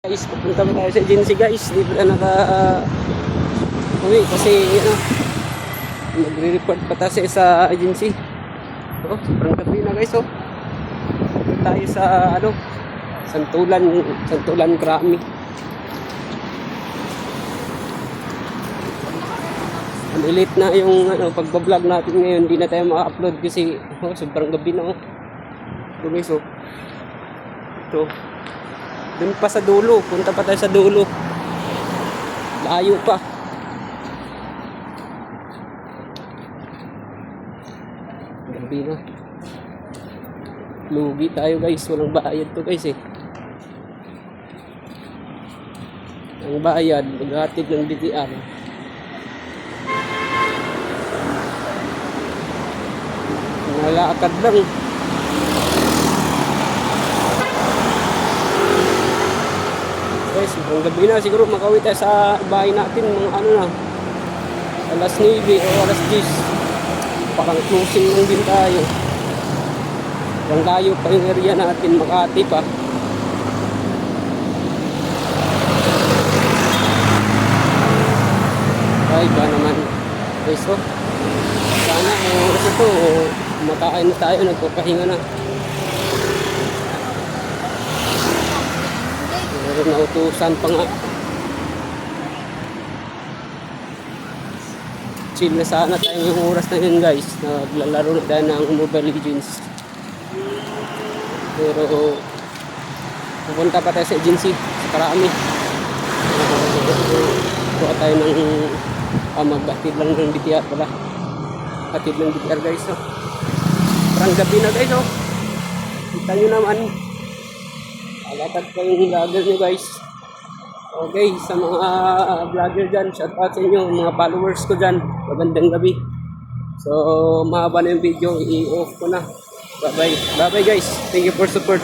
Guys, pupunta mo tayo sa agency guys. Di ba naka uwi kasi magre-report pa tayo sa agency. Sobrang gabi na guys. Pupunta tayo sa Santulan Krami. Ulit na yung pagbablog natin ngayon. Hindi na tayo ma-upload kasi sobrang gabi na. Ito guys. Ito. Doon pa sa dulo. Punta pa tayo sa dulo. Layo pa. Gabi na. Lugi tayo guys. Walang bayad to guys eh. Ang bayad, maghatid ng BTR. Nalakad lang. Guys, ang gabi na siguro makauwi tayo sa bahay natin mga alas 9 o alas 10. Parang closing lang din tayo. Ang layo pa yung area natin, Makati pa. Ay ba naman. Guys, sana oras ito makain na tayo, nagpapahinga na. Meron na utusan pa nga. Chill na sana tayo yung oras na yun guys. Naglalaro na tayo ng Mobile Legends. Pero pupunta pa tayo sa agency sa Krami. Kuha tayo ng magbatid lang ng BTR pala. Hatid ng BTR guys. Parang gabi na guys. Kita nyo naman. Alatag pa yung vlogger nyo guys. Okay, sa mga vlogger dyan, shout out sa inyo, mga followers ko dyan. Magandang gabi. So, mahaba na yung video, i-off ko na. Bye bye. Bye bye guys. Thank you for support.